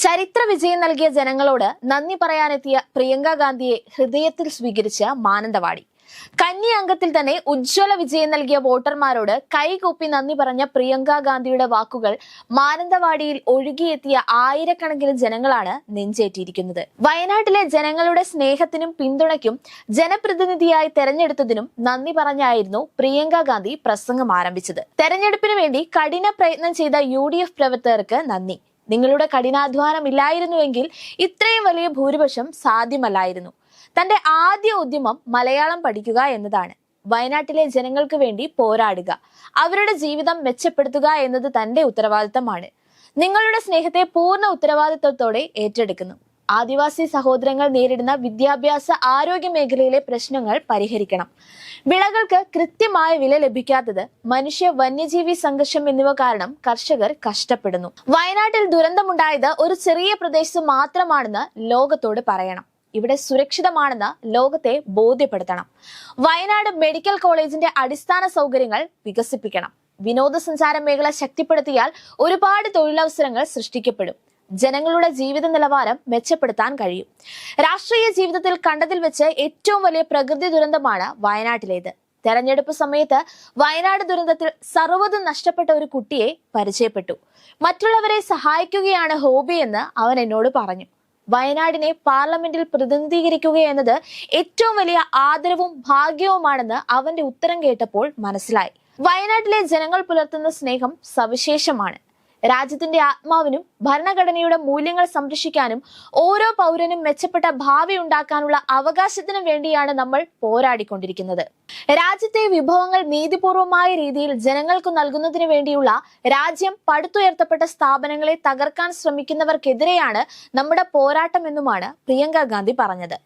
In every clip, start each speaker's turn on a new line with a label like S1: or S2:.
S1: ചരിത്ര വിജയം നൽകിയ ജനങ്ങളോട് നന്ദി പറയാനെത്തിയ പ്രിയങ്ക ഗാന്ധിയെ ഹൃദയത്തിൽ സ്വീകരിച്ച മാനന്തവാടി. കന്നി അംഗത്തിൽ തന്നെ ഉജ്ജ്വല വിജയം നൽകിയ വോട്ടർമാരോട് കൈകൂപ്പി നന്ദി പറഞ്ഞ പ്രിയങ്ക ഗാന്ധിയുടെ വാക്കുകൾ മാനന്തവാടിയിൽ ഒഴുകിയെത്തിയ ആയിരക്കണക്കിന് ജനങ്ങളാണ് നെഞ്ചേറ്റിയിരിക്കുന്നത്. വയനാട്ടിലെ ജനങ്ങളുടെ സ്നേഹത്തിനും പിന്തുണയ്ക്കും ജനപ്രതിനിധിയായി തെരഞ്ഞെടുത്തതിനും നന്ദി പറഞ്ഞായിരുന്നു പ്രിയങ്ക ഗാന്ധി പ്രസംഗം ആരംഭിച്ചത്. തെരഞ്ഞെടുപ്പിന് വേണ്ടി കഠിന പ്രയത്നം ചെയ്ത UDF പ്രവർത്തകർക്ക് നന്ദി. നിങ്ങളുടെ കഠിനാധ്വാനം ഇല്ലായിരുന്നുവെങ്കിൽ ഇത്രയും വലിയ ഭൂരിപക്ഷം സാധ്യമല്ലായിരുന്നു. തന്റെ ആദ്യ ഉദ്യമം മലയാളം പഠിക്കുക എന്നതാണ്. വയനാട്ടിലെ ജനങ്ങൾക്ക് വേണ്ടി പോരാടുക, അവരുടെ ജീവിതം മെച്ചപ്പെടുത്തുക എന്നത് തന്റെ ഉത്തരവാദിത്തമാണ്. നിങ്ങളുടെ സ്നേഹത്തെ പൂർണ്ണ ഉത്തരവാദിത്തത്തോടെ ഏറ്റെടുക്കുന്നു. ആദിവാസി സഹോദരങ്ങൾ നേരിടുന്ന വിദ്യാഭ്യാസ ആരോഗ്യ മേഖലയിലെ പ്രശ്നങ്ങൾ പരിഹരിക്കണം. വിളകൾക്ക് കൃത്യമായ വില ലഭിക്കാത്തത്, മനുഷ്യ വന്യജീവി സംഘർഷം എന്നിവ കാരണം കർഷകർ കഷ്ടപ്പെടുന്നു. വയനാട്ടിൽ ദുരന്തമുണ്ടായത് ഒരു ചെറിയ പ്രദേശത്ത് മാത്രമാണെന്ന് ലോകത്തോട് പറയണം. ഇവിടെ സുരക്ഷിതമാണെന്ന് ലോകത്തെ ബോധ്യപ്പെടുത്തണം. വയനാട് മെഡിക്കൽ കോളേജിന്റെ അടിസ്ഥാന സൗകര്യങ്ങൾ വികസിപ്പിക്കണം. വിനോദസഞ്ചാര മേഖല ശക്തിപ്പെടുത്തിയാൽ ഒരുപാട് തൊഴിലവസരങ്ങൾ സൃഷ്ടിക്കപ്പെടും. ജനങ്ങളുടെ ജീവിത നിലവാരം മെച്ചപ്പെടുത്താൻ കഴിയും. രാഷ്ട്രീയ ജീവിതത്തിൽ കണ്ടതിൽ വെച്ച് ഏറ്റവും വലിയ പ്രകൃതി ദുരന്തമാണ് വയനാട്ടിലേത്. തെരഞ്ഞെടുപ്പ് സമയത്ത് വയനാട് ദുരന്തത്തിൽ സർവ്വതും നഷ്ടപ്പെട്ട ഒരു കുട്ടിയെ പരിചയപ്പെട്ടു. മറ്റുള്ളവരെ സഹായിക്കുകയാണ് ഹോബി എന്ന് അവൻ എന്നോട് പറഞ്ഞു. വയനാടിനെ പാർലമെന്റിൽ പ്രതിനിധീകരിക്കുക എന്നത് ഏറ്റവും വലിയ ആദരവും ഭാഗ്യവുമാണെന്ന് അവന്റെ ഉത്തരം കേട്ടപ്പോൾ മനസ്സിലായി. വയനാട്ടിലെ ജനങ്ങൾ പുലർത്തുന്ന സ്നേഹം സവിശേഷമാണ്. രാജ്യത്തിന്റെ ആത്മാവിനും ഭരണഘടനയുടെ മൂല്യങ്ങൾ സംരക്ഷിക്കാനും ഓരോ പൗരനും മെച്ചപ്പെട്ട ഭാവി ഉണ്ടാക്കാനുള്ള അവകാശത്തിനും വേണ്ടിയാണ് നമ്മൾ പോരാടിക്കൊണ്ടിരിക്കുന്നത്. രാജ്യത്തെ വിഭവങ്ങൾ നീതിപൂർവമായ രീതിയിൽ ജനങ്ങൾക്ക് നൽകുന്നതിന് വേണ്ടിയുള്ള രാജ്യം പടുത്തുയർത്തപ്പെട്ട സ്ഥാപനങ്ങളെ തകർക്കാൻ ശ്രമിക്കുന്നവർക്കെതിരെയാണ് നമ്മുടെ പോരാട്ടം എന്നുമാണ് പ്രിയങ്ക ഗാന്ധി പറഞ്ഞത്.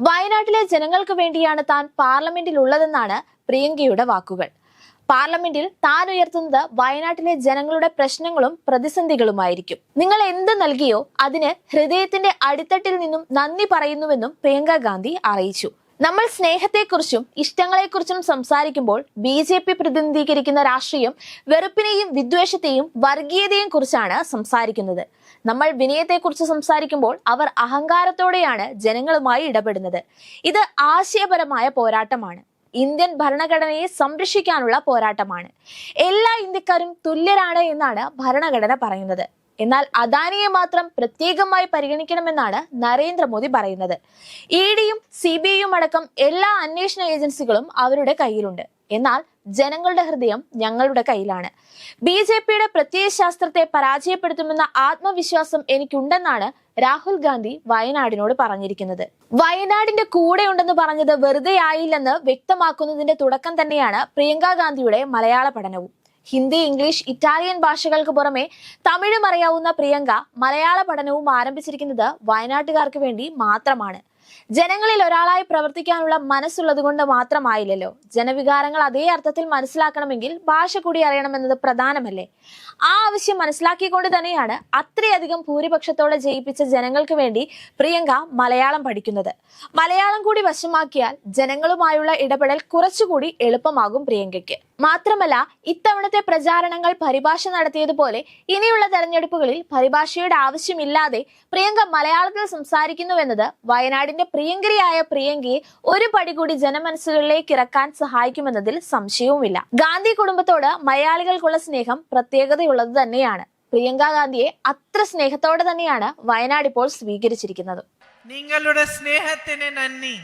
S1: വയനാട്ടിലെ ജനങ്ങൾക്ക് വേണ്ടിയാണ് താൻ പാർലമെന്റിൽ ഉള്ളതെന്നാണ് പ്രിയങ്കയുടെ വാക്കുകൾ. പാർലമെന്റിൽ താൻ ഉയർത്തുന്നത് വയനാട്ടിലെ ജനങ്ങളുടെ പ്രശ്നങ്ങളും പ്രതിസന്ധികളുമായിരിക്കും. നിങ്ങൾ എന്ത് നൽകിയോ അതിന് ഹൃദയത്തിന്റെ അടിത്തട്ടിൽ നിന്നും നന്ദി പറയുന്നുവെന്നും പ്രിയങ്ക ഗാന്ധി അറിയിച്ചു. നമ്മൾ സ്നേഹത്തെക്കുറിച്ചും ഇഷ്ടങ്ങളെക്കുറിച്ചും സംസാരിക്കുമ്പോൾ BJP പ്രതിനിധീകരിക്കുന്ന രാഷ്ട്രീയം വെറുപ്പിനെയും വിദ്വേഷത്തെയും വർഗീയതയെയും കുറിച്ചാണ് സംസാരിക്കുന്നത്. നമ്മൾ വിനയത്തെക്കുറിച്ച് സംസാരിക്കുമ്പോൾ അവർ അഹങ്കാരത്തോടെയാണ് ജനങ്ങളുമായി ഇടപെടുന്നത്. ഇത് ആശയപരമായ പോരാട്ടമാണ്. ഇന്ത്യൻ ഭരണഘടനയെ സംരക്ഷിക്കാനുള്ള പോരാട്ടമാണ്. എല്ലാ ഇന്ത്യക്കാരും തുല്യരാണ് എന്നാണ് ഭരണഘടന പറയുന്നത്. എന്നാൽ അദാനിയെ മാത്രം പ്രത്യേകമായി പരിഗണിക്കണമെന്നാണ് നരേന്ദ്രമോദി പറയുന്നത്. EDയും CBIയും അടക്കം എല്ലാ അന്വേഷണ ഏജൻസികളും അവരുടെ കയ്യിലുണ്ട്. എന്നാൽ ജനങ്ങളുടെ ഹൃദയം ഞങ്ങളുടെ കയ്യിലാണ്. BJPയുടെ പ്രത്യയശാസ്ത്രത്തെ പരാജയപ്പെടുത്തുമെന്ന ആത്മവിശ്വാസം എനിക്കുണ്ടെന്നാണ് രാഹുൽ ഗാന്ധി വയനാടിനോട് പറഞ്ഞിരിക്കുന്നത്. വയനാടിന്റെ കൂടെ ഉണ്ടെന്ന് പറഞ്ഞത് വെറുതെ ആയില്ലെന്ന് വ്യക്തമാക്കുന്നതിന്റെ തുടക്കം തന്നെയാണ് പ്രിയങ്ക ഗാന്ധിയുടെ മലയാള പഠനവും. ഹിന്ദി, ഇംഗ്ലീഷ്, ഇറ്റാലിയൻ ഭാഷകൾക്ക് പുറമെ തമിഴും അറിയാവുന്ന പ്രിയങ്ക മലയാള പഠനവും ആരംഭിച്ചിരിക്കുന്നത് വയനാട്ടുകാർക്ക് വേണ്ടി മാത്രമാണ്. ജനങ്ങളിൽ ഒരാളായി പ്രവർത്തിക്കാനുള്ള മനസ്സുള്ളത് കൊണ്ട് മാത്രമായില്ലല്ലോ. ജനവികാരങ്ങൾ അതേ അർത്ഥത്തിൽ മനസ്സിലാക്കണമെങ്കിൽ ഭാഷ കൂടി അറിയണമെന്നത് പ്രധാനമല്ലേ? ആ ആവശ്യം മനസ്സിലാക്കിക്കൊണ്ട് തന്നെയാണ് അത്രയധികം ഭൂരിപക്ഷത്തോടെ ജയിപ്പിച്ച ജനങ്ങൾക്ക് വേണ്ടി പ്രിയങ്ക മലയാളം പഠിക്കുന്നത്. മലയാളം കൂടി വശമാക്കിയാൽ ജനങ്ങളുമായുള്ള ഇടപെടൽ കുറച്ചുകൂടി എളുപ്പമാകും പ്രിയങ്കയ്ക്ക്. മാത്രമല്ല, ഇത്തവണത്തെ പ്രചാരണങ്ങൾ പരിഭാഷ നടത്തിയതുപോലെ ഇനിയുള്ള തെരഞ്ഞെടുപ്പുകളിൽ പരിഭാഷയുടെ ആവശ്യമില്ലാതെ പ്രിയങ്ക മലയാളത്തിൽ സംസാരിക്കുന്നുവെന്നത് വയനാടിന്റെ പ്രിയങ്കരിയായ പ്രിയങ്കയെ ഒരു പടി കൂടി ജനമനസ്സുകളിലേക്ക് ഇറക്കാൻ സഹായിക്കുമെന്നതിൽ സംശയവുമില്ല. ഗാന്ധി കുടുംബത്തോട് മലയാളികൾക്കുള്ള സ്നേഹം പ്രത്യേകതയുള്ളത് തന്നെയാണ്. പ്രിയങ്ക ഗാന്ധിയെ അത്ര സ്നേഹത്തോടെ തന്നെയാണ് വയനാട് ഇപ്പോൾ സ്വീകരിച്ചിരിക്കുന്നത്.
S2: നിങ്ങളുടെ സ്നേഹത്തിന് നന്ദി.